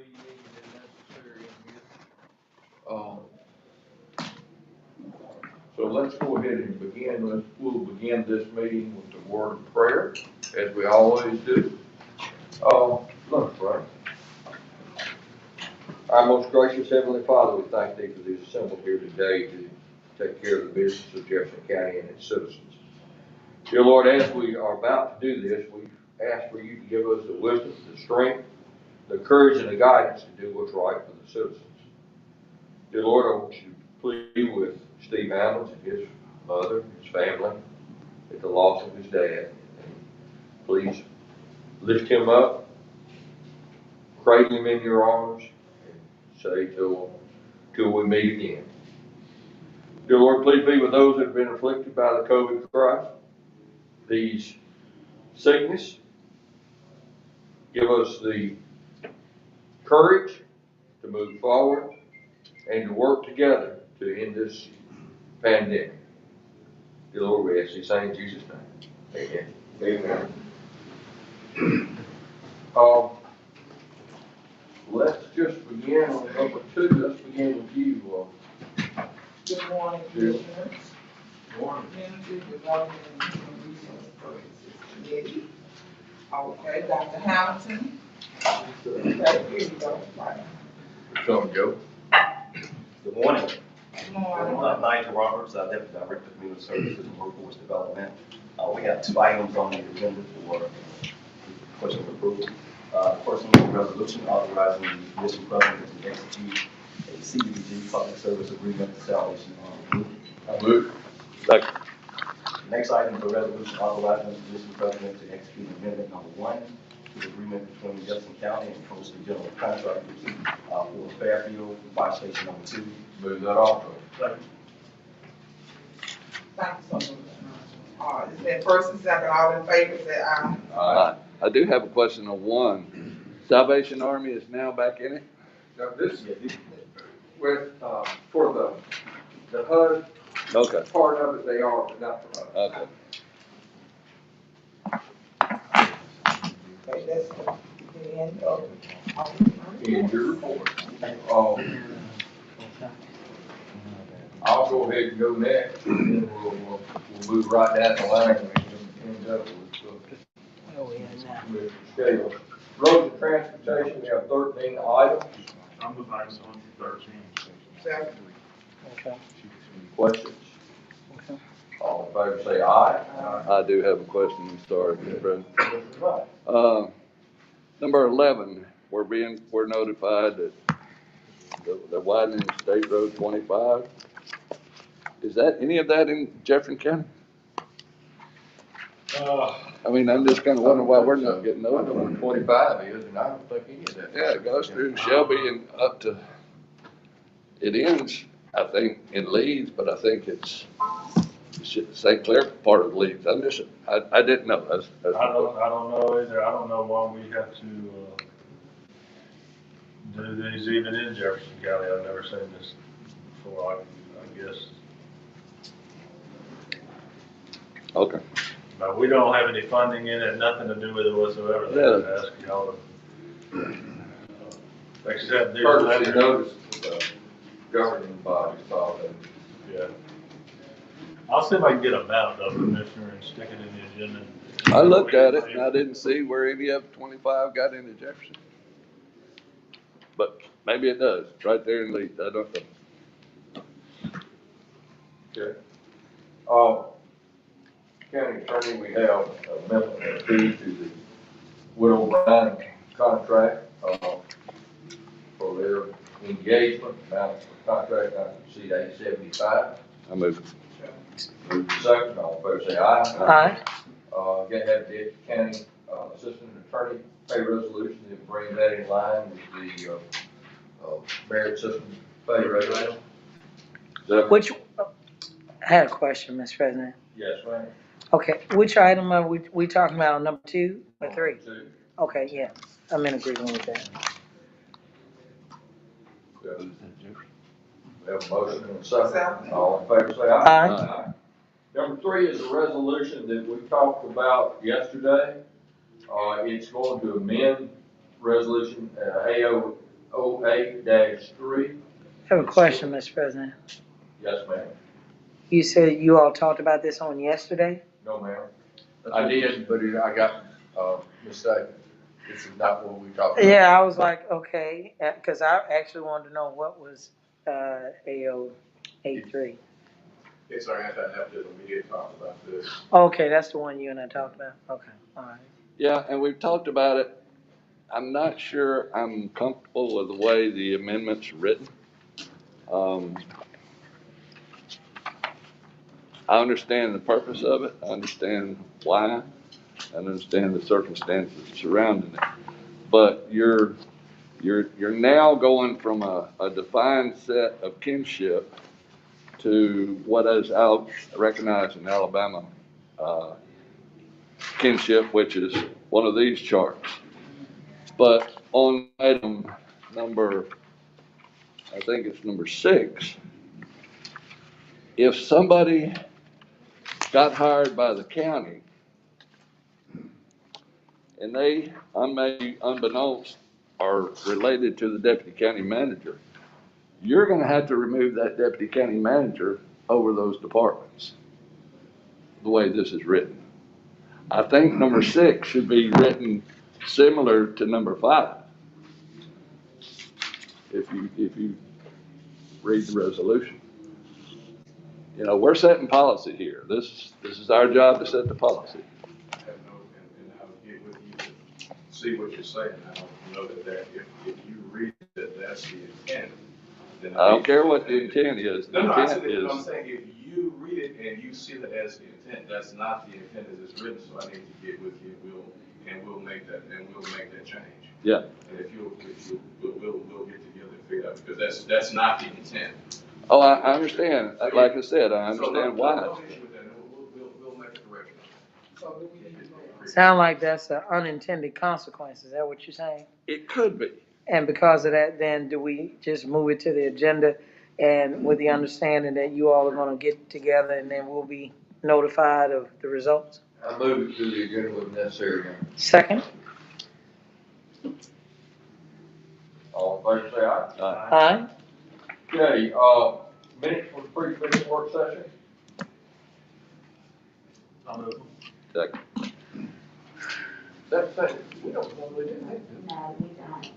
be needed and necessary in here. So let's go ahead and begin. We'll begin this meeting with the word of prayer, as we always do. Let's pray. Our most gracious Heavenly Father, we thank Thee for these assembled here today to take care of the business of Jefferson County and its citizens. Dear Lord, as we are about to do this, we ask for You to give us the wisdom, the strength, the courage, and the guidance to do what's right for the citizens. Dear Lord, I want You to plead with Steve Hammonds and his mother, his family, at the loss of his dad. Please lift him up, cradle him in Your arms, and say till we meet again. Dear Lord, please be with those that have been afflicted by the COVID crisis, these sickness. Give us the courage to move forward and to work together to end this pandemic. Dear Lord, we ask these things in Jesus' name. Amen. Amen. Let's just begin on number 2. Let's begin with you. Good morning, Commissioners. Good morning. Good morning, Human Resource Services Committee. Okay, Dr. Hamilton. Okay, here you go. Right. Come, Joe. Good morning. Good morning. I'm Nigel Roberts, Deputy Director of Community Services and Workforce Development. We have 2 items on the agenda for question of approval. First one is a resolution authorizing the Commission President to execute a CDBG public service agreement with Salvation Army Group. Luke. Second. The next item is a resolution authorizing the Commission President to execute amendment number 1 to the agreement between Jefferson County and Coastal General Contractors for Fairfield Fire Station number 2. Move that off. Second. Thank you so much. It's been first and second, all in favor, say aye. Aye. I do have a question on 1. Salvation Army is now back in it? Now this, with, for the HUD Okay. part of it, they are, but not for HUD. Okay. Okay, that's the end of. Here's your report. I'll go ahead and go next, and then we'll move right down the line and end up with scale. Roads and transportation, we have 13 items. I'm the vice on 13. Second. Okay. Questions? Okay. All in favor say aye. I do have a question. Sorry, Mr. President. Right. Number 11, we're notified that the widening of State Road 25. Is that any of that in Jefferson County? I mean, I'm just kind of wondering why we're not getting I know notified. where 25 is, and I don't think any of that. Yeah, it goes through Shelby and up to, it ends, I think, in Leeds, but I think it's St. Clair part of Leeds. I didn't know. That's I don't know either. I don't know why we have to do these even in Jefferson County. I've never seen this before. I guess. Okay. But we don't have any funding in it. Nothing to do with it whatsoever. They ask y'all to accept these Courtesy letters. notice to the governing body, so Yeah. I'll see if I can get a map though, Commissioner, and stick it in the agenda. I looked at it and I didn't see where any of 25 got into Jefferson. But maybe it does, right there in Leeds. I don't know. Okay. County attorney, we have amendment 2 to the Widow Bryan contract, for their engagement, amount for contract, not to exceed $875. I move. Move to second, all in favor say aye. Aye. Again, have the county, assistant attorney pay resolution, and bring that in line with the, merit system pay resolution. Which, I had a question, Mr. President. Yes, ma'am. Okay, which item are we talking about, number 2 or 3? 2. Okay, yeah, I'm in agreement with that. We have a motion and a second. All in favor say aye. Aye. Number 3 is a resolution that we talked about yesterday. It's going to amend resolution AO 08-3. I have a question, Mr. President. Yes, ma'am. You said you all talked about this on yesterday? No, ma'am. I did, but I got, mistaken. This is not what we talked about. Yeah, I was like, okay, because I actually wanted to know what was, AO83. It's our anti-nepotism, we did talk about this. Okay, that's the one you and I talked about? Okay, all right. Yeah, and we've talked about it. I'm not sure I'm comfortable with the way the amendment's written. I understand the purpose of it, I understand why, I understand the circumstances surrounding it. But you're now going from a defined set of kinship to what is recognized in Alabama, kinship, which is one of these charts. But on item number, I think it's number 6, if somebody got hired by the county and they, unbeknownst, are related to the deputy county manager, you're gonna have to remove that deputy county manager over those departments, the way this is written. I think number 6 should be written similar to number 5. If you read the resolution. You know, we're setting policy here. This is our job to set the policy. I have no, and I'll get with you to see what you're saying. I don't know that if you read that that's the intent, then. I don't care what the intent is. The No, I intent said, is, I'm saying, if you read it and you see that as the intent, that's not the intent as it's written, so I need to get with you, we'll make that change. yeah. And if we'll get together and figure it out, because that's not the intent. Oh, I understand. Like I said, I So understand no why. issue with that, and we'll make a correction. So do we need to vote? Sound like that's an unintended consequence, is that what you're saying? It could be. And because of that, then do we just move it to the agenda and with the understanding that you all are gonna get together and then we'll be notified of the results? I move it to the agenda with necessary. Second? All in favor, say aye. Aye. Okay, minutes for the pre-commission work session? Second. That's it. We don't normally do that. No, we don't.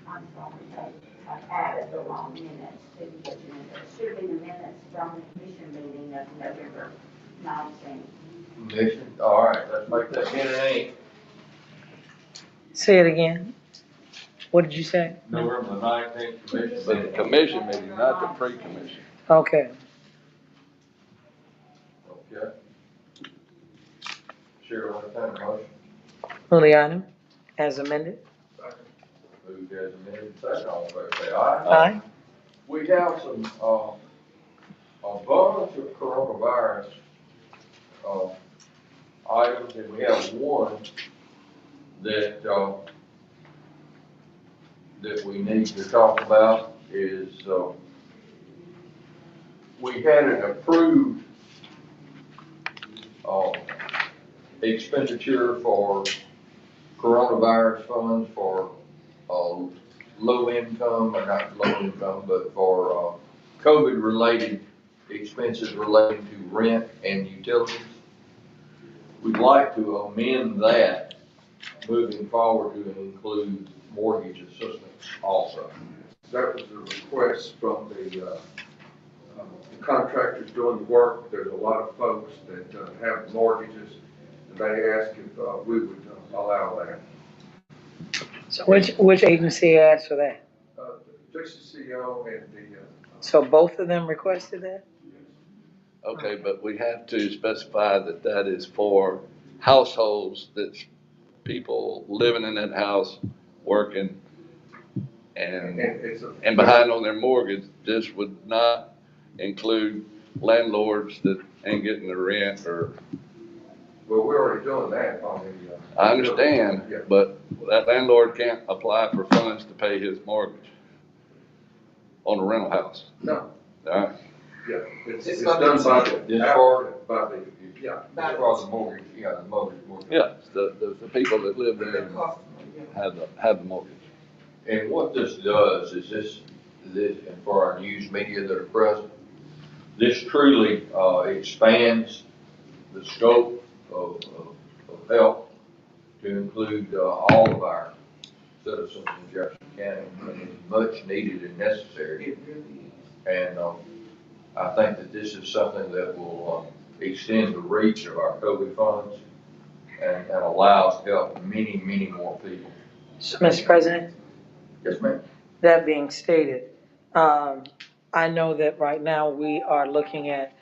I'm sorry, I added the wrong minutes to the agenda. It should have been the minutes from the commission meeting of November 19th. Commission, all right, let's make that 10 and 8. Say it again. What did you say? November the 19th commission. But the commission meeting, not the pre-commission. Okay. Okay. Chair will entertain a motion. Move the item as amended. Moved as amended, second, all in favor, say aye. Aye. We have some, a bunch of coronavirus, items, and we have one that, that we need to talk about is, we had an approved, expenditure for coronavirus funds for, low income, or not low income, but for, COVID-related expenses relating to rent and utilities. We'd like to amend that moving forward to include mortgage assistance also. That was a request from the contractors doing the work. There's a lot of folks that have mortgages, and they asked if we would allow that. So which agency asked for that? JCCO and the. So both of them requested that? Okay, but we have to specify that that is for households, that's people living in that house, working, and behind on their mortgage. This would not include landlords that ain't getting the rent or. Well, we're already doing that on the. I understand, Yeah. but that landlord can't apply for funds to pay his mortgage on a rental house. No, All right, yeah, it's It's done gonna by be- the. It's for- By the, yeah. As far as the mortgage, yeah, the mortgage. yeah, it's the people that live The there customer, yeah. have the mortgage. And what this does is this, and for our news media that are present, this truly, expands the scope of help to include, all of our citizens in Jefferson County, and it's much needed and necessary. It really is. And, I think that this is something that will, extend the reach of our COVID funds and allow us to help many, many more people. So, Mr. President, Yes, ma'am. that being stated, I know that right now we are looking at,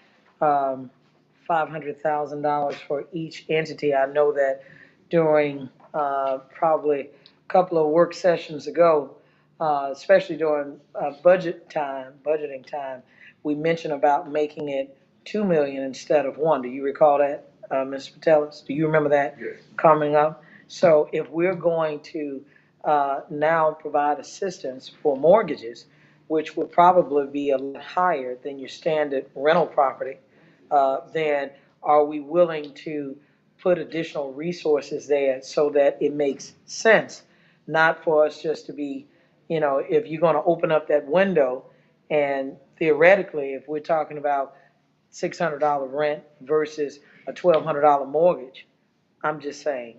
$500,000 for each entity. I know that during, probably a couple of work sessions ago, especially during, budgeting time, we mentioned about making it 2 million instead of 1. Do you recall that, Mr. Patelis? Do you remember that? Yes. Coming up? So if we're going to, now provide assistance for mortgages, which would probably be a lot higher than your standard rental property, then are we willing to put additional resources there so that it makes sense? Not for us just to be, if you're gonna open up that window, and theoretically, if we're talking about $600 rent versus a $1,200 mortgage, I'm just saying,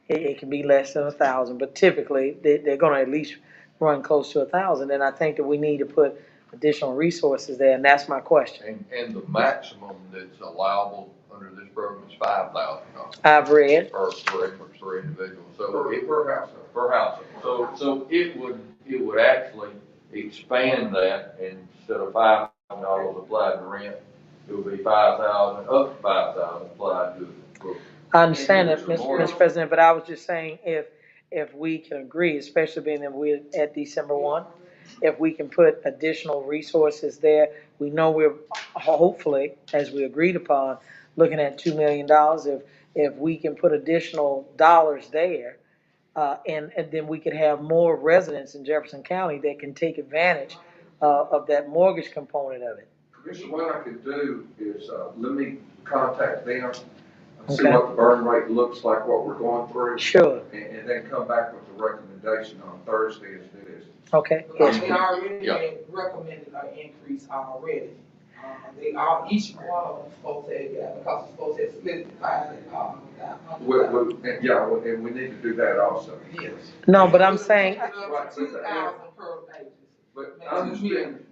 it can be less than 1,000, but typically, they're gonna at least run close to 1,000, and I think that we need to put additional resources there, and that's my question. And the maximum that's allowable under this program is $5,000 I've read, per individual. So it, Per household. per household. So it would actually expand that, and instead of $5,000 applied to rent, it would be 5,000, up to 5,000 applied to. I understand that, Mr. President, but I was just saying, if we can agree, especially being that we're at December 1, if we can put additional resources there, we know we're hopefully, as we agreed upon, looking at $2 million. If we can put additional dollars there, and then we could have more residents in Jefferson County that can take advantage, of that mortgage component of it. Commissioner, what I could do is, let me contact them, see Okay. what the burn rate looks like, what we're going through. Sure, And then come back with a recommendation on Thursday as it is. okay, Because yes, they already Yeah. had recommended an increase already. They all, each one of them supposed to have, because it's supposed to have split the five and, And we need to do that also. Yes. no, but I'm saying, 2,000 per basis. But I understand.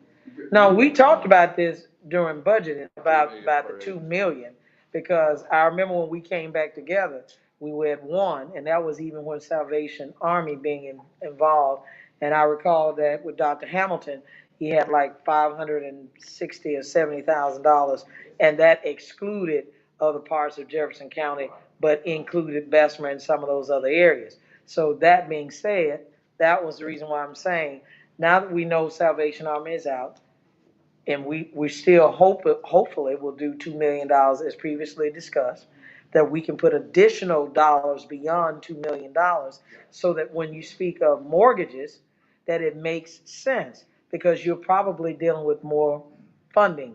no, we talked about this during budgeting, about the 2 million, because I remember when we came back together, we were at 1, and that was even with Salvation Army being involved. And I recall that with Dr. Hamilton, he had like 560 or $70,000, and that excluded other parts of Jefferson County, but included Bessemer and some of those other areas. So that being said, that was the reason why I'm saying, now that we know Salvation Army is out, and we still hopefully will do $2 million as previously discussed, that we can put additional dollars beyond $2 million, so that when you speak of mortgages, that it makes sense, because you're probably dealing with more funding,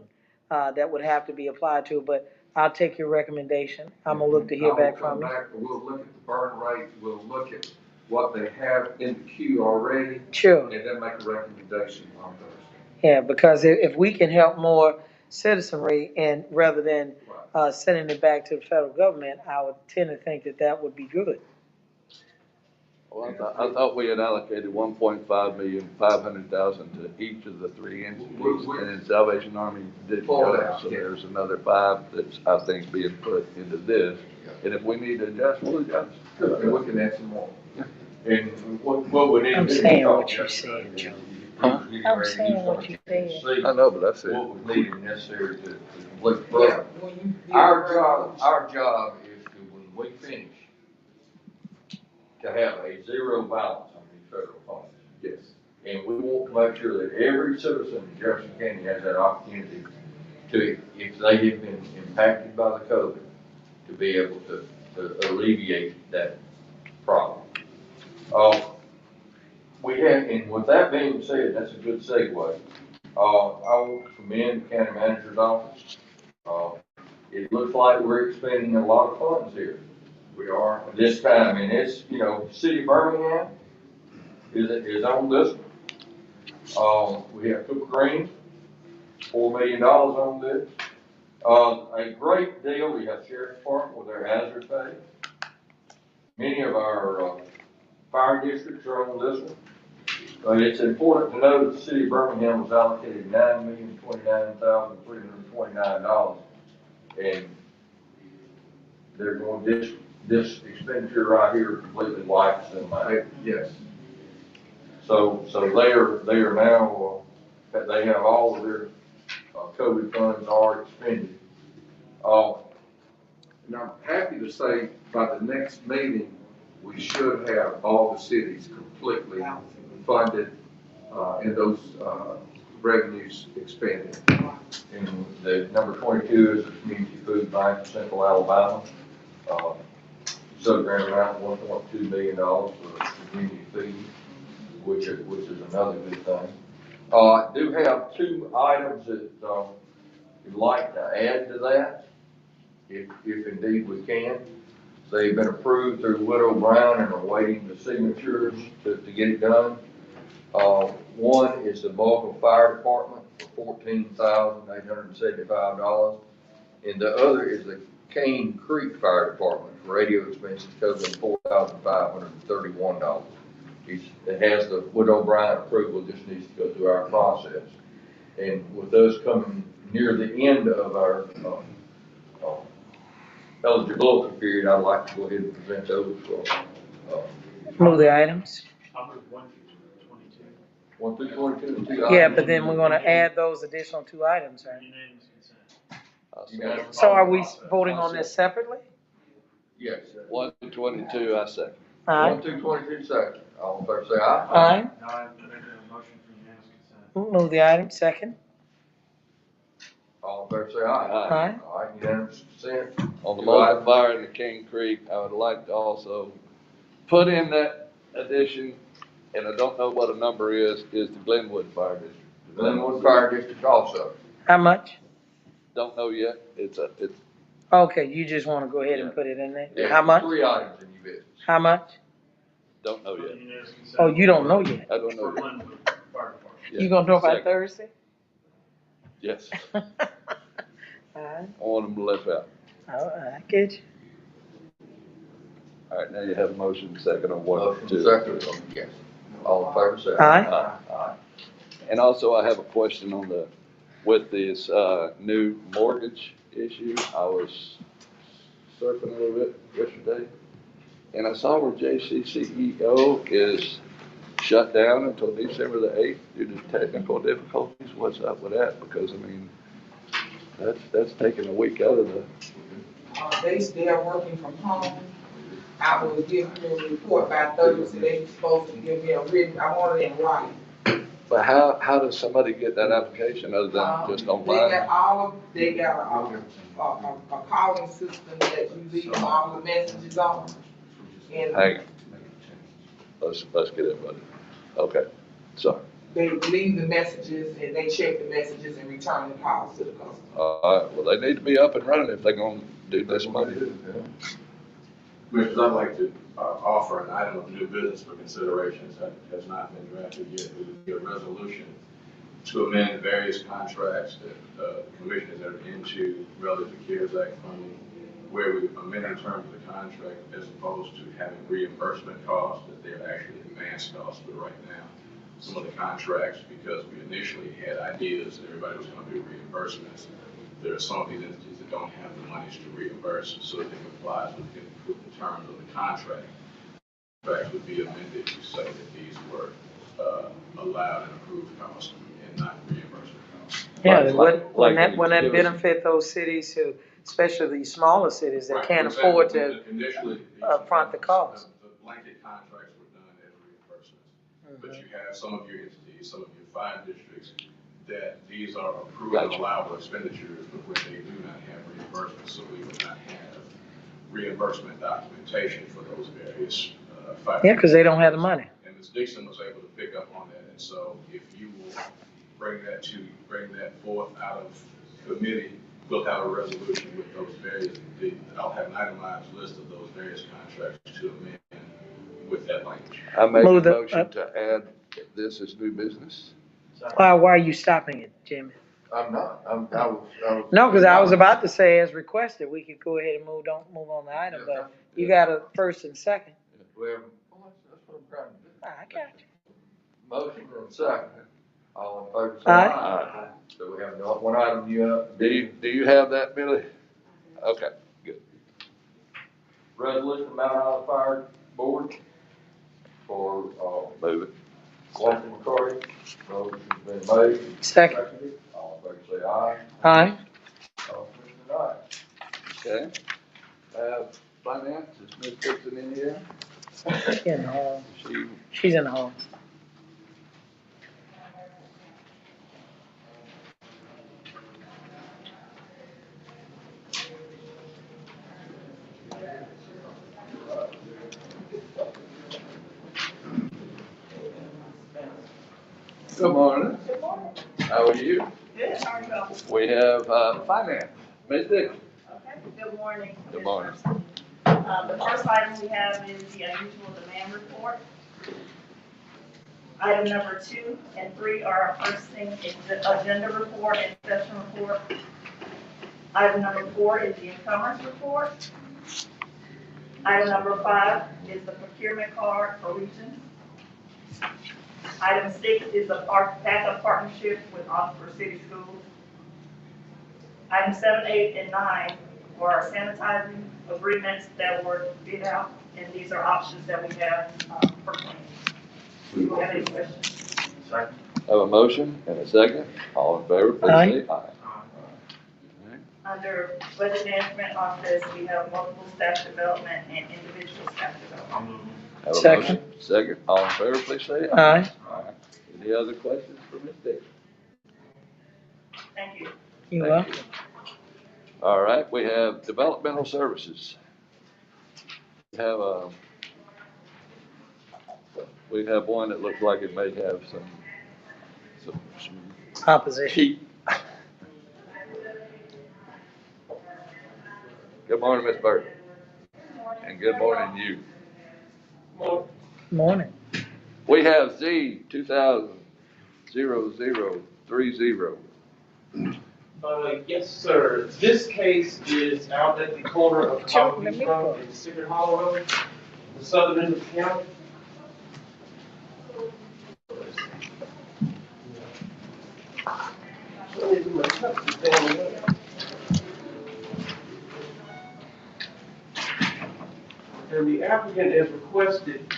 that would have to be applied to, but I'll take your recommendation. I'm gonna look to hear back from you. We'll look at the burn rate, we'll look at what they have in the queue already, Sure. and then make a recommendation on Thursday. Yeah, because if we can help more citizenry, and rather than, sending it back to the federal government, I would tend to think that that would be good. Well, I thought we had allocated 1.5 million, 500,000 to each of the 3 entities, and then Salvation Army didn't go, so there's another 5 that's, I think, being put into this. And if we need to adjust, we'll adjust. And we can add some more. And what we need to do. I'm saying what you said, Joe. Huh? I'm saying what you said. I know, but that's it. What was needed and necessary to complete the Yeah, program. when you. Our job is to, when we finish, to have a zero balance on these federal funds. Yes. And we want to make sure that every citizen in Jefferson County has that opportunity to, if they have been impacted by the COVID, to be able to alleviate that problem. We have, and with that being said, that's a good segue. I want to commend the county manager's office. It looks like we're expending a lot of funds here. We are. This time, and it's, city of Birmingham is on this one. We have Cooper Green, $4 million on this. A great deal, we have Sheriff's Department with their hazard pay. Many of our, fire districts are on this one. It's important to know that the city of Birmingham was allocated $9,029,329, and they're going, this expenditure right here completely wipes them out. Yes. So they are now, they have all of their, COVID funds are expended. And I'm happy to say by the next meeting, we should have all the cities completely funded, and those, revenues expended. And the number 22 is the Community Food Bank of Central Alabama. Sub-grant amount $1.2 million for community feed, which is another good thing. I do have two items that, we'd like to add to that, if indeed we can. They've been approved through Widow Brown and are waiting the signatures to get it done. One is the Morgan Fire Department for $14,875, and the other is the Cane Creek Fire Department for radio expenses totaling $4,531. It has the Widow Brown approval, just needs to go through our process. And with us coming near the end of our eligibility period, I'd like to go ahead and present those for. Move the items. I'll move 1 through 22. 1 through 22 and 2 Yeah, items. but then we're gonna add those additional 2 items, right? Unanimous consent. Unanimous. So are we voting on this separately? Yes. 1 through 22, I second. 1 through 22 second. All in favor say aye. Aye. Now I'm making a motion for unanimous consent. Move the item, second. All in favor say aye. Aye. All right, unanimous consent. On the Two Morgan items. Fire and the King Creek, I would like to also put in that addition, and I don't know what a number is the Glenwood Fire District. The Glenwood Fire District also. How much? Don't know yet. It's Okay, you just wanna go ahead and put it in there? Yeah, How much? 3 items in your business. How much? don't know yet. Unanimous consent. Oh, you don't know yet? I don't know For yet. Glenwood Fire Department. Yeah. You gonna know by Second. Thursday? Yes. Alright, I want them to left out. I get you. All right, now you have a motion second on 1 Motion 2. second, yes. All in favor say Aye. aye. Aye. And also I have a question on with this, new mortgage issue. I was surfing a little bit yesterday, and I saw where JCCEO is shut down until December the 8th due to technical difficulties. What's up with that? Because, I mean, that's taking a week out of the, They are working from home. I will give you a report by Thursday. They're supposed to give me a written, I want it in writing. but how does somebody get that application other than just They online? got a calling system that you leave all the messages on. And Hang on. Let's get it, buddy. Okay, sorry. they leave the messages and they check the messages and return the calls to the customer. All right, well, they need to be up and running if they're gonna do this money. Commissioners, I'd like to offer an item of new business for consideration that has not been drafted yet. It would be a resolution to amend various contracts that the commissioners are into relative to CARES Act funding, where we amend in terms of the contract as opposed to having reimbursement costs, that they're actually advanced costs. But right now, some of the contracts, because we initially had ideas that everybody was going to do reimbursements, there are some of these entities that don't have the monies to reimburse, so that they comply with the terms of the contract. Contracts would be amended to say that these were allowed and approved costs and not reimbursement costs. Yeah, Like wouldn't that it was- benefit those cities who, especially these smaller cities that Right, can't for example, afford to, initially, front the cost. The blanket contracts were done as reimbursements. Mm-hmm. But you have some of your entities, some of your fire districts, that these are approved and Gotcha. allowable expenditures, but where they do not have reimbursement, so we would not have reimbursement documentation for those various fire. yeah, cause they don't have the money. And Ms. Dixon was able to pick up on that, and so if you will bring that forth out of committee, we'll have a resolution with those various, I'll have an itemized list of those various contracts to amend with that language. I make a Move the- motion to add this as new business. Why are you stopping it, Jimmy? I'm not, I was. No, because I was about to say, as requested, we could go ahead and move on the item, but you got a first and second. Well, that's what I'm trying to do. I got you. Motion and second. All in favor, say Aye. aye. So we have one item you, Do you have that, Billy? Okay, good. resolution Mount Island Fire Board for, Move it. Walter McCarty. Motion's been made. Second. Seconded. All in favor, say aye. Aye. All ayes. Okay. Finance, is Ms. Dixon in here? In the hall. She, She's in the hall. good morning. How are you? Good, how are you going? We have, finance, Ms. Dixon. Okay, good morning. Good morning. The first item we have is the unusual demand report. Item number 2 and 3 are our first thing, is the agenda report and session report. Item number 4 is the encumbrance report. Item number 5 is the procurement card for regions. Item 6 is the backup partnership with Oxford City Schools. Item 7, 8, and 9 are our sanitizing agreements that were bid out, and these are options that we have for claims. Do you have any questions? Second. Have a motion and a second. All in favor, please say aye. Under budget management office, we have multiple staff development and individual staff development. I'll move. Have a Second. motion, second. All in favor, please say aye. Aye. Aye. Any other questions for Ms. Dixon? Thank you. You Thank welcome. All right, we have developmental services. We have one that looks like it may have some Opposition. heat. Good morning, Ms. Burton. And good morning, you. Morning. We have Z 200030. Yes, sir. This case is out at the corner of Chuck, Cotton let Beach me Road go. and Secret Hollow Road, the southern end of the county. And the applicant has requested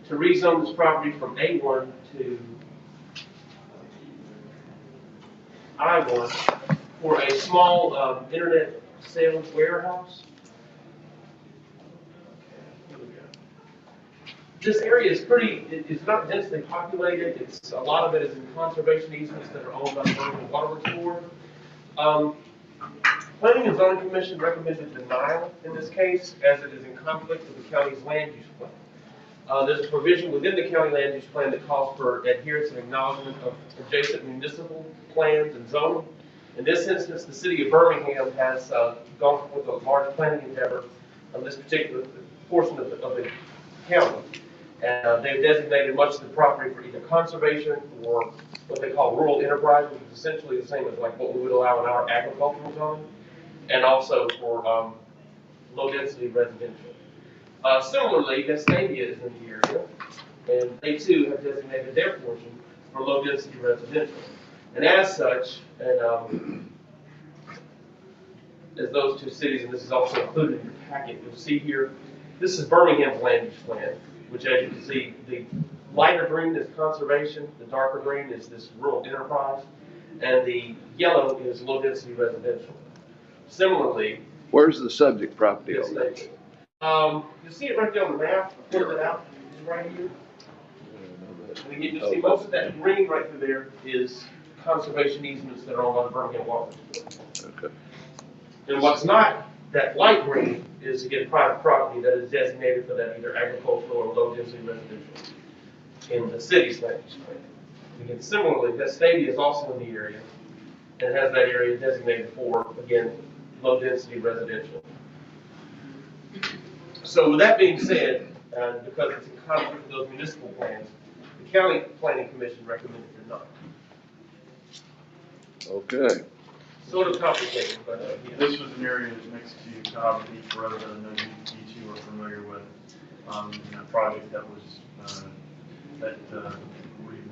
to rezone this property from A1 to I1 for a small internet sales warehouse. This area is it's not densely populated. A lot of it is in conservation easements that are owned by the Birmingham Waterworks Board. Planning and Zoning Commission recommended denial in this case as it is in conflict with the county's land use plan. There's a provision within the county land use plan that calls for adherence and acknowledgement of adjacent municipal plans and zoning. In this instance, the city of Birmingham has gone with a large planning endeavor on this particular portion of the county. And they've designated much of the property for either conservation or what they call rural enterprise, which is essentially the same as like what we would allow in our agricultural zone, and also for low-density residential. Similarly, Vestavia is in the area, and they too have designated their portion for low-density residential. And as such, and as those two cities, and this is also included in your packet, you'll see here, this is Birmingham's land use plan, which as you can see, the lighter green is conservation, the darker green is this rural enterprise, and the yellow is low-density residential. Similarly, Where's the subject property yes, on that? you see it right there on the map, I put it out, it's right here. And you see most of that green right through there is conservation easements that are owned by the Birmingham Waterworks Board. Okay. And what's not, that light green is again private property that is designated for that either agricultural or low density residential in the city's land use plan. Again, similarly, Vestavia is also in the area and has that area designated for, again, low density residential. So with that being said, And because it's in conflict with those municipal plans, the county planning commission recommended denial. Okay. Sort of complicated, but, yeah. This was an area next to Cobb Beach Road that I know you two are familiar with. And a project that was,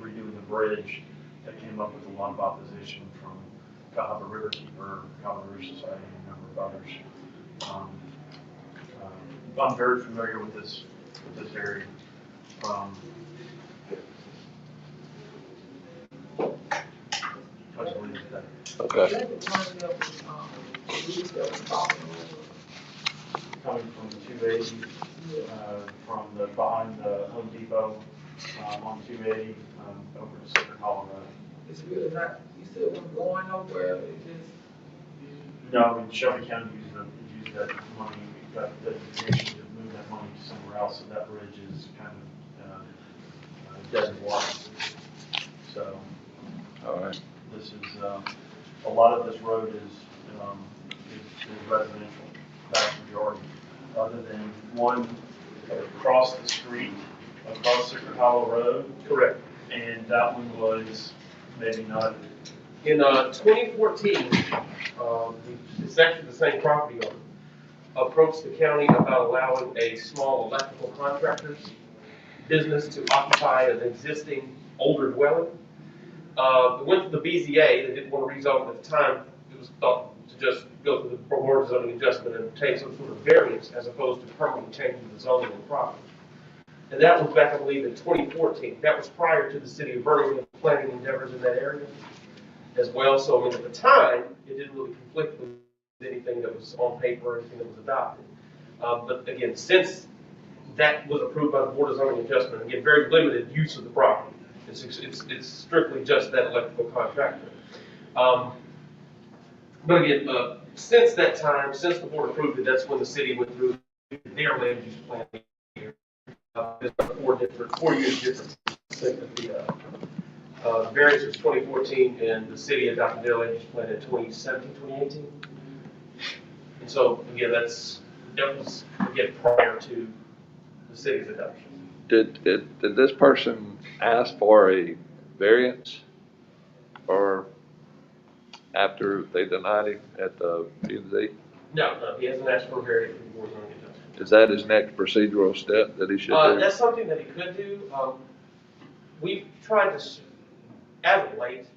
redoing the bridge that came up with a lot of opposition from Cahaba Riverkeeper, Cahaba River Society, and a number of others. I'm very familiar with this area. I just leave it at that. Okay. Let me turn it up, these that we're talking Coming from 280, from the behind the Home Depot, on 280, over to Sacred Hollow Road. It's really not, you said it wasn't going nowhere, it just, No, I mean, Shelby County used that money, got the determination to move that money to somewhere else, so that bridge is kind of dead in water. So, All right. this is, a lot of this road is residential, vast majority, other than one across the street, across Sacred Hollow Road. Correct. And that one was maybe not. In 2014, it's actually the same property owner, approached the county about allowing a small electrical contractor's business to occupy an existing older dwelling. It went to the BZA, they didn't want to rezone it at the time. It was thought to just go through the board zoning adjustment and obtain some sort of variance as opposed to permanently changing the zoning of the property. And that was back, I believe, in 2014. That was prior to the city of Birmingham planning endeavors in that area as well. So, I mean, at the time, it didn't really conflict with anything that was on paper or anything that was adopted. But again, since that was approved by the Board of Zoning Adjustment, again, very limited use of the property. It's strictly just that electrical contractor. But again, since that time, since the board approved it, that's when the city went through their land use plan. There's 4 years difference. The variance was 2014, and the city adopted their land use plan in 2017, 2018. And so, again, that was, again, prior to the city's adoption. Did this person ask for a variance or after they denied him at the P&Z? No, he hasn't asked for a variance from the Board of Zoning Adjustment. Is that his next procedural step that he should do? That's something that he could do. We've tried to, as of late,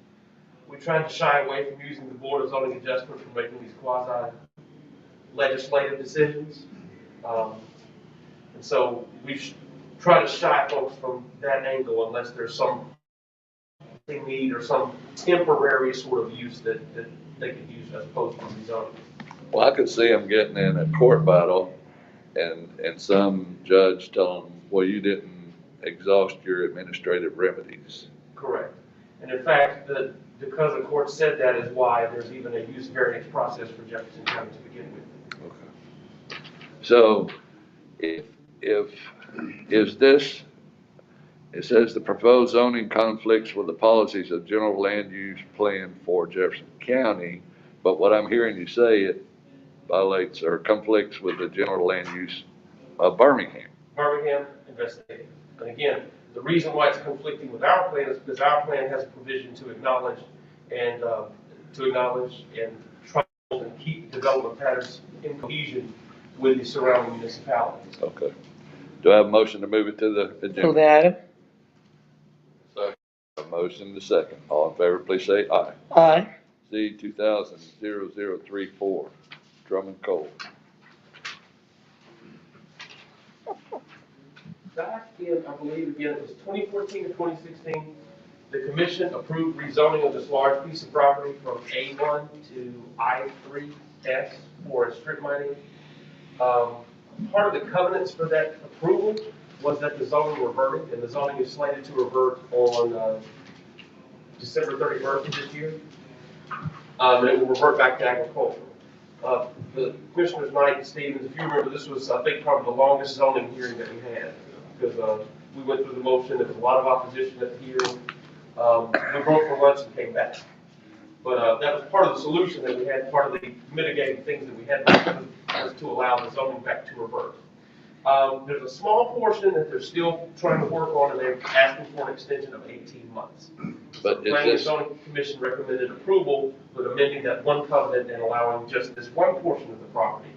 we tried to shy away from using the Board of Zoning Adjustment for making these quasi-legislative decisions. And so we've tried to shy folks from that angle unless there's some need or some temporary sort of use that they could use as opposed to rezoning. Well, I could see him getting in a court battle and some judge telling him, well, you didn't exhaust your administrative remedies. Correct. And in fact, because the court said that is why there's even a use variance process for Jefferson County to begin with. Okay. So if is this, it says the proposed zoning conflicts with the policies of general land use plan for Jefferson County, but what I'm hearing you say, it violates or conflicts with the general land use of Birmingham. Birmingham investigating. And again, the reason why it's conflicting with our plan is because our plan has a provision to acknowledge and try and keep development patterns in cohesion with the surrounding municipalities. Okay. Do I have a motion to move it to the agenda? Move the item. Second. A motion to second. All in favor, please say aye. Aye. Z 2000-0034, Drummond Cole. Back in, I believe, again, it was 2014 to 2016, the commission approved rezoning of this large piece of property from A1 to I3S for a strip mining. Part of the covenants for that approval was that the zoning reverted, and the zoning is slated to revert on December 31st of this year. And it will revert back to agriculture. The Commissioners Knight and Stevens, if you remember, this was, I think, probably the longest zoning hearing that we had, because we went through the motion, there was a lot of opposition at the hearing. We broke for lunch and came back. But that was part of the solution that we had, part of the mitigating things that we had to do was to allow the zoning back to revert. There's a small portion that they're still trying to work on, and they're asking for an extension of 18 months. But The is Planning and this, Zoning Commission recommended approval with amending that one covenant and allowing just this one portion of the property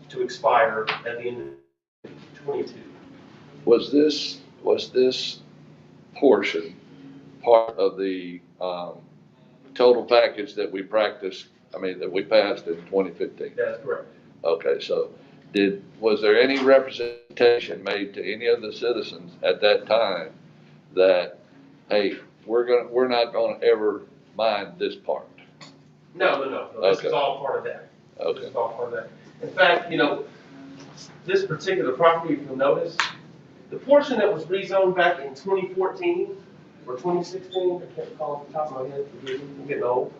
to expire at the end of 22. was this portion part of the, total package that we that we passed in 2015? That's correct. Okay, so was there any representation made to any of the citizens at that time that, hey, we're not gonna ever mind this part? No, this Okay. is all part of that. Okay. This is all part of that. In fact, this particular property, if you'll notice, the portion that was rezoned back in 2014 or 2016, I can't recall off the top of my head, forgive me, I'm getting old.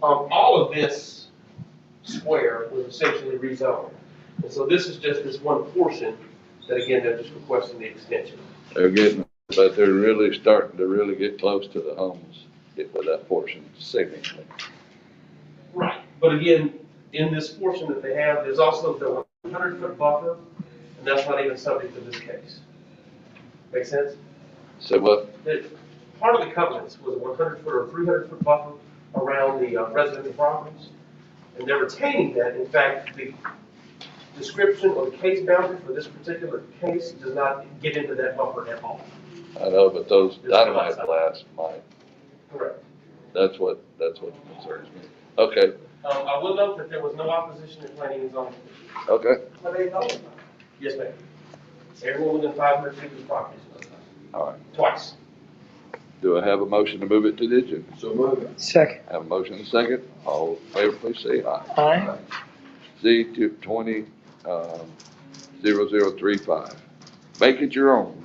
All of this square was essentially rezoned. And so this is just this one portion that, again, they're just requesting the extension. But they're really starting to really get close to the homes, get with that portion seemingly. Right. But again, in this portion that they have, there's also the 100-foot buffer, and that's not even subject to this case. Make sense? So what? Part of the covenants was a 100-foot or 300-foot buffer around the residential properties, and they're retaining that. In fact, the description or the case boundary for this particular case does not get into that buffer at all. I know, but those dynamite blasts might. Correct. That's what concerns me. Okay, I will note that there was no opposition in planning and zoning. okay, But they voted. Yes, ma'am. Everyone within 500 feet of the property is notified. all right. Twice. Do I have a motion to move it to the agenda? So move it. Second. Have a motion and a second. All in favor, please say aye. Aye. Z 20-0035. Make it your own.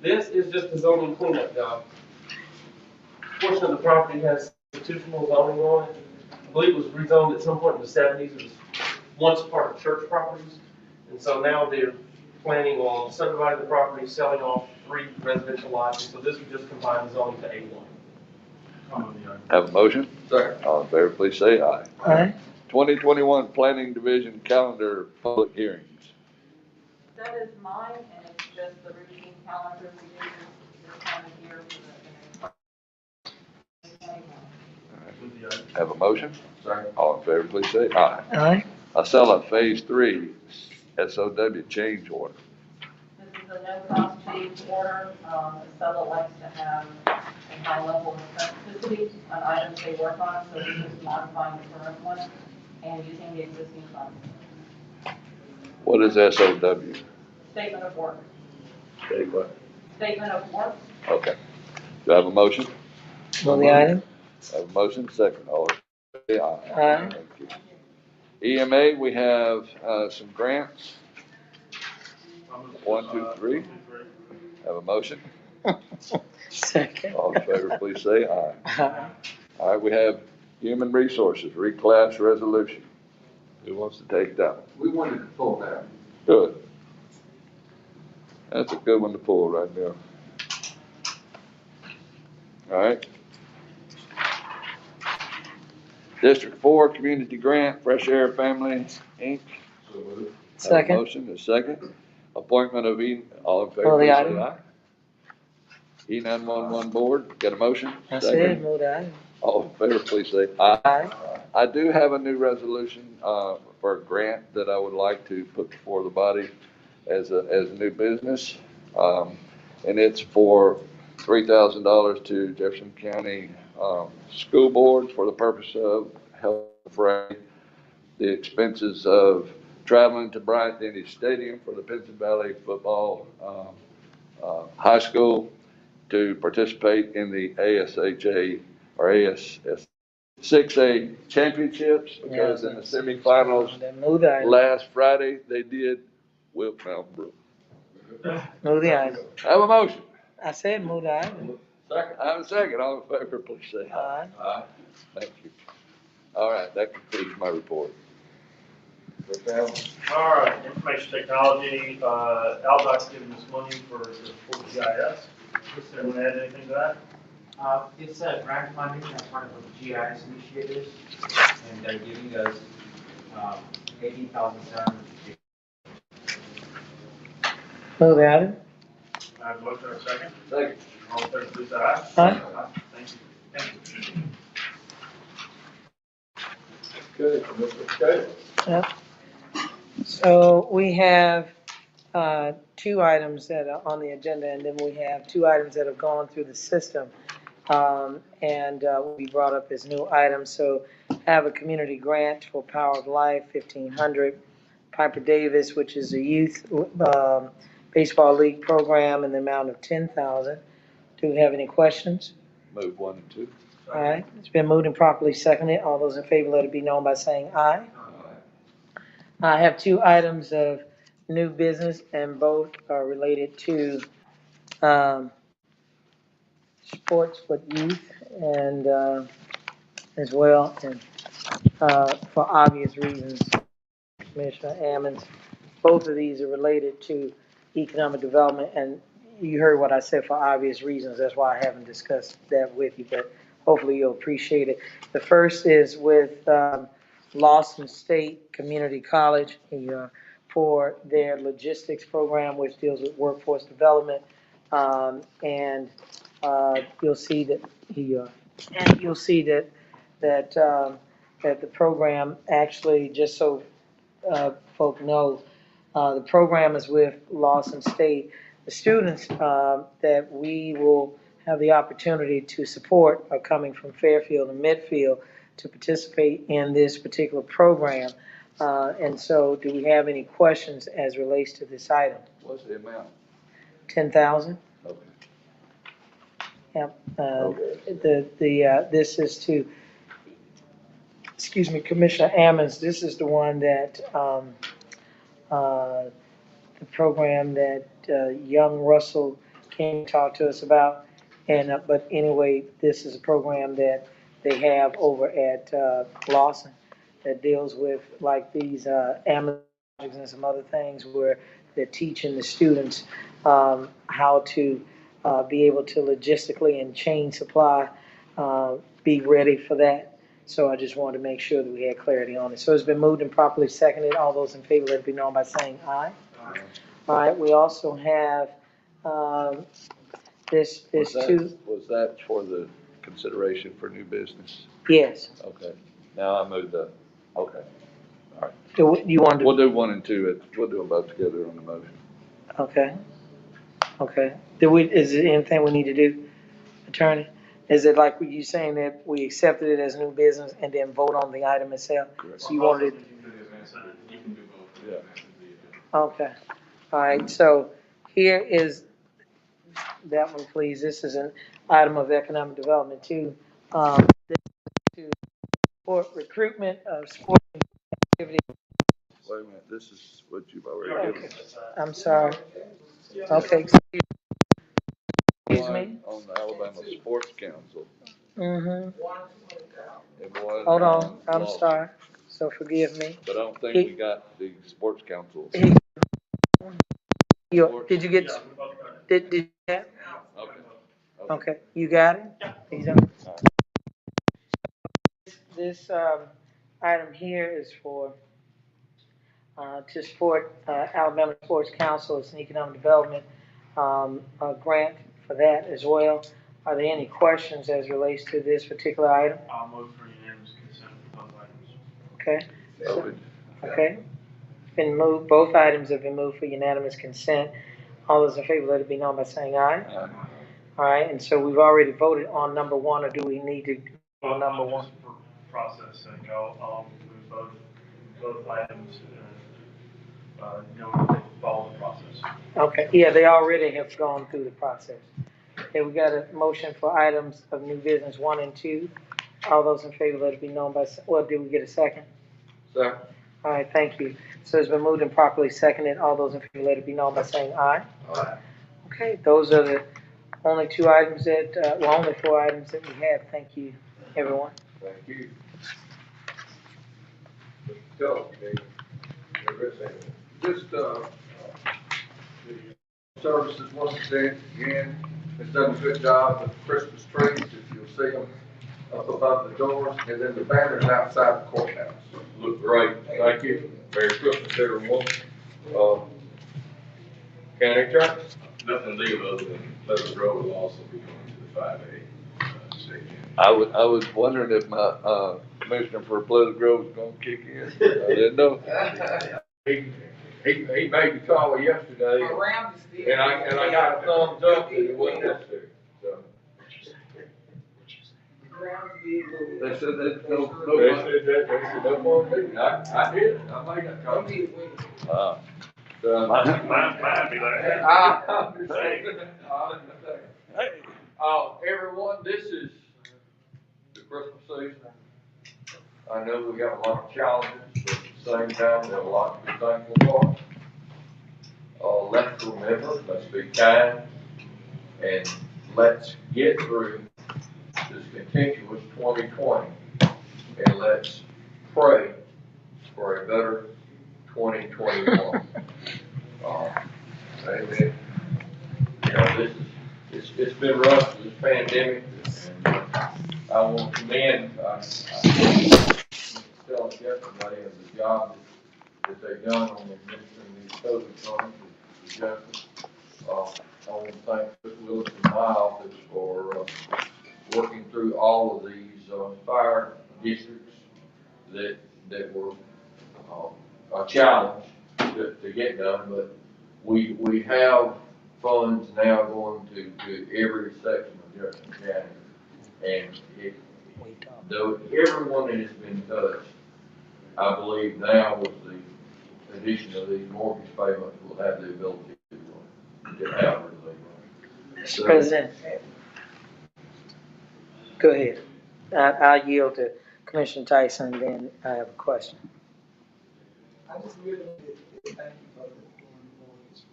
This is just a zoning cleanup job. Portion of the property has institutional zoning on it. I believe it was rezoned at some point in the 70s. It was once part of church properties. And so now they're planning on subdividing the property, selling off 3 residential lots. And so this would just combine the zoning to A1. Have a motion? Second. All in favor, please say aye. Aye. 2021 Planning Division Calendar Public Hearings. That is mine, and it's just the routine calendar we do this time of year for the. Have a motion? Second. All in favor, please say aye. Aye. Acela Phase 3 SOW change order. This is a no-cost change order. The seller likes to have a high level of specificity on items they work on, so this is modifying the current one and using the existing funds. What is SOW? Statement of work. Okay, what? Statement of work. Okay. Do I have a motion? Move the item. Have a motion, second. All in favor, say aye. Aye. Thank you. EMA, we have some grants. 1, 2, 3. Have a motion? Second. All in favor, please say aye. Aye. All right, we have Human Resources reclass resolution. Who wants to take that one? We wanted to pull that. Good. That's a good one to pull right there. All right. District 4 Community Grant, Fresh Air Family, Inc. So move. Have a Second. motion, a second. Appointment of all in favor, Pull the please say item. aye. E911 Board, got a motion? I Second. said move the item. All in favor, please say aye. Aye. I do have a new resolution, for a grant that I would like to put before the body as a new business. And it's for $3,000 to Jefferson County, school boards for the purpose of help defray the expenses of traveling to Bryant-Denny Stadium for the Pinson Valley football, high school to participate in the ASHA or ASS 6A championships, because in the semifinals Then move the item. last Friday, they did whip Mount Brook. Move the item. Have a motion. I said move the item. Second. I have a second. All in favor, please say aye. Aye. Aye. Thank you. All right, that concludes my report. All right, information technology, Aldot's giving us money for GIS. Does anyone add anything to that? It's a grant funding as part of the GIS initiative, and they're giving us $18,750 Move the item. I have a motion and a second. Second. All in favor, please say aye. Aye. Thank you. Thank you. Okay, Commissioner Taylor. Yep. So we have, two items that are on the agenda, and then we have two items that have gone through the system, and, will be brought up as new items. So have a community grant for Power of Life, 1,500. Piper Davis, which is a youth, baseball league program in the amount of 10,000. Do we have any questions? Move 1 and 2. All right, it's been moved and properly seconded. All those in favor, let it be known by saying aye. I have two items of new business, and both are related to sports with youth and as well, and for obvious reasons, Commissioner Ammons. Both of these are related to economic development, and you heard what I said for obvious reasons. That's why I haven't discussed that with you, but hopefully you'll appreciate it. The first is with Lawson State Community College for their logistics program, which deals with workforce development. And you'll see that that the program actually, just so folk know, the program is with Lawson State. The students that we will have the opportunity to support are coming from Fairfield and Midfield to participate in this particular program. And so do we have any questions as relates to this item? What's the amount? 10,000? Okay. Yep. Okay. This is to, excuse me, Commissioner Ammons, this is the one that, the program that young Russell came to talk to us about. And, but anyway, this is a program that they have over at Lawson that deals with like these Amazon and some other things where they're teaching the students how to be able to logistically and chain supply, be ready for that. So I just wanted to make sure that we had clarity on it. So it's been moved and properly seconded. All those in favor, let it be known by saying aye. All right, we also have, this too, Was that for the consideration for new business? yes. Okay. Now I move the, okay. Do you want We'll to, do 1 and 2. We'll do them both together on the motion. okay, okay. Is there anything we need to do, Attorney? Is it like you saying that we accepted it as new business and then vote on the item itself? Correct. So you wanted it, You can do both. Yeah. okay. All right, so here is that one, please. This is an item of economic development too. This is to support recruitment of sports activity. Wait a minute, this is what you've already given us. I'm sorry. Okay, excuse me. On the Alabama Sports Council. Mm-hmm. And one Hold on, I'm Lawson. sorry. So forgive me. But I don't think we got the sports councils. Did you get, did you get? Okay. Okay, you got it? He's done. This, item here is for, to support, Alabama Sports Council. It's an economic development, a grant for that as well. Are there any questions as relates to this particular item? I'll move for unanimous consent for both items. Okay, So okay. Been moved, both items have been moved for unanimous consent. All those in favor, let it be known by saying aye. All right, and so we've already voted on number one, or do we need to go on number one? Just for process sake, I'll move both items, they follow the process. Okay, yeah, they already have gone through the process. Okay, we got a motion for items of new business 1 and 2. All those in favor, let it be known by, well, did we get a second? Second. All right, thank you. So it's been moved and properly seconded. All those in favor, let it be known by saying aye. Aye. Okay, those are the only 2 items that, only 4 items that we have. Thank you, everyone. Thank you. Go, Dave. Just, the services once again, has done a good job with Christmas trees, if you'll see them up above the doors, and then the banners outside the courthouse. Look great. Thank you. Merry Christmas, everyone. County Attorney? Nothing legal other than Pleasant Grove will also be going to the 5A state. I was wondering if my, commissioner for Pleasant Grove was gonna kick in. I didn't know. He made the call yesterday, Around the state. and I got a thumbs up that it wasn't necessary, so. Grounds big, They but said that, no, They they said no more meeting. I did, I made that call. they did win. Wow. Mine be like that. I understand. Everyone, this is the Christmas season. I know we have a lot of challenges, but at the same time, we have a lot to be thankful for. Let's remember, let's be kind, and let's get through this continuous 2020, and let's pray for a better 2021. Amen. You know, it's been rough, this pandemic, and I want to commend, I was telling yesterday of the job that they've done on administering these COVID funds with Jefferson. I want to thank Chris Willis and my office for working through all of these fire districts that were a challenge to get done, but we have funds now going to every section of Jefferson County, and though everyone that has been touched, I believe now with the addition of these mortgage payments, will have the ability to get out of relief. Mr. President, go ahead. I'll yield to Commissioner Tyson, and then I have a question. I just really wanted to thank you for doing mortgage.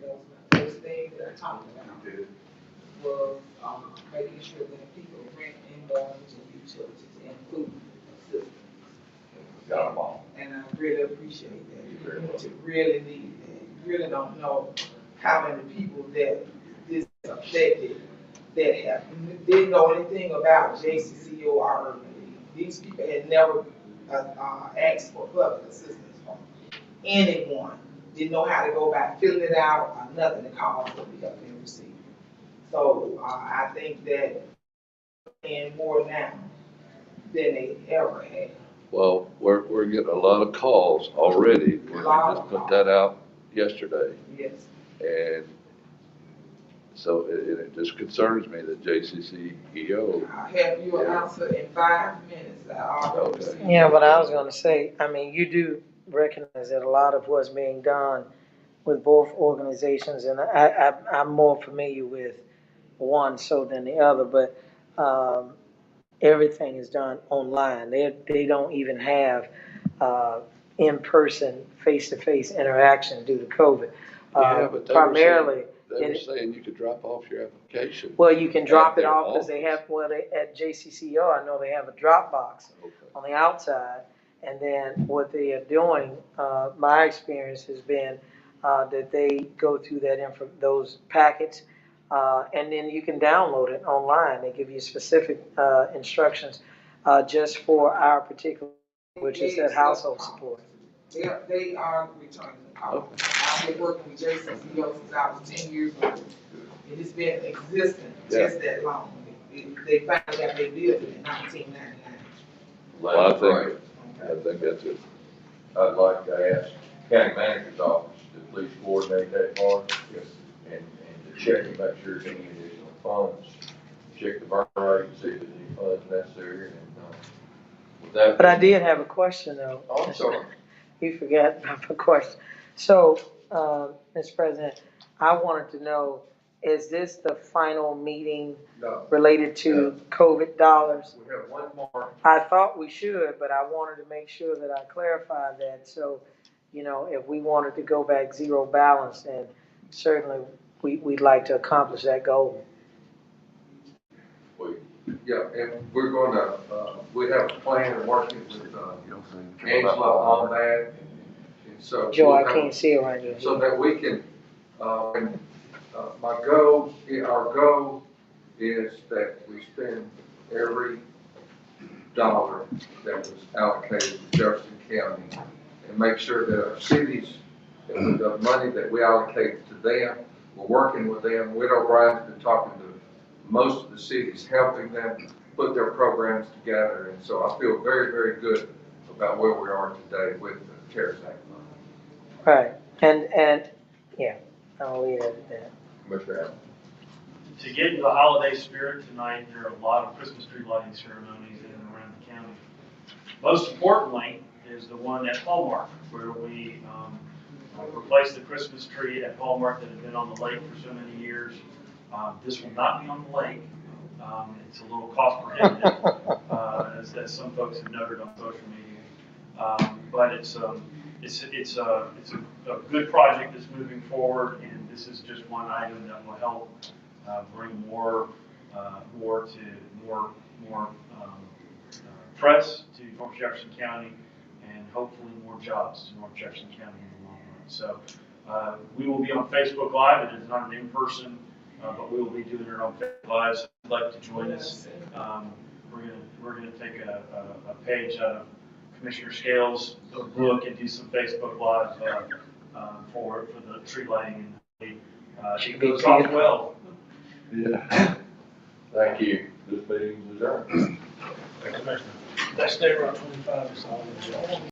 That was my first thing that I talked about. Was making sure that people rent and mortgage and utilities and food assistance. Got them all. And I really appreciate that. You really need that. You really don't know how many people that this affected that didn't know anything about JCCO or Urban League. These people had never asked for public assistance from anyone. Didn't know how to go about filling it out or nothing to call for the help they received. So I think that and more now than they ever had. Well, we're getting a lot of calls already. We just put that out yesterday. Yes. And so it just concerns me that JCCEO. I'll have you answer in 5 minutes. Okay. Yeah, but I was gonna say, I mean, you do recognize that a lot of what's being done with both organizations, and I'm more familiar with one so than the other, but, everything is done online. They don't even have, in-person, face-to-face interaction due to COVID. Yeah, but Primarily. They were saying you could drop off your application. Well, you can drop it their off because they have, at JCCO, I know they have a drop box Okay. on the outside. And then what they are doing, my experience has been, that they go through those packets, and then you can download it online. They give you specific, instructions, just for our particular, which is that household support. They are returning the call. I've been working with JCCO since I was 10 years old. It has been existing just that long. They finally got their building in 1999. Well, I think that's it. I'd like to ask county manager's office to please coordinate that part. Yes. And to check and make sure there's any additional funds. Check the burn rate and see if there's any funds necessary, and, with that. But I did have a question though. Oh, I'm sorry. You forgot my question. So, Mr. President, I wanted to know, is this the final meeting No. related to COVID dollars? We have one more. I thought we should, but I wanted to make sure that I clarified that. So, you know, if we wanted to go back zero balance, then certainly we'd like to accomplish that goal. Yeah, and we're gonna, we have a plan of working with, Angela on that, and so. Joe, I we'll can't see around you. So that we can, our goal is that we spend every dollar that was allocated to Jefferson County and make sure that our cities And the money that we allocate to them, we're working with them. Whit O'Brien's been talking to most of the cities, helping them put their programs together. And so I feel very, very good about where we are today with the CARES Act money. Right, and, yeah, I'll leave it at that. Commissioner Allen. To get into the holiday spirit tonight, there are a lot of Christmas tree lighting ceremonies in and around the county. Most importantly is the one at Hallmark, where we replaced the Christmas tree at Hallmark that had been on the lake for so many years. This will not be on the lake. It's a little cost prohibitive, as some folks have noted on social media. But it's a good project that's moving forward, and this is just one item that will help bring more press to North Jefferson County, and hopefully more jobs to North Jefferson County in the long run. So we will be on Facebook Live. It is not an in-person, but we will be doing it on Facebook Live. So if you'd like to join us, we're gonna take a page out of Commissioner Scales' book and do some Facebook Live for the tree lighting. And it goes off well. Yeah. Thank you. This meeting is adjourned. That's there around 25 or so.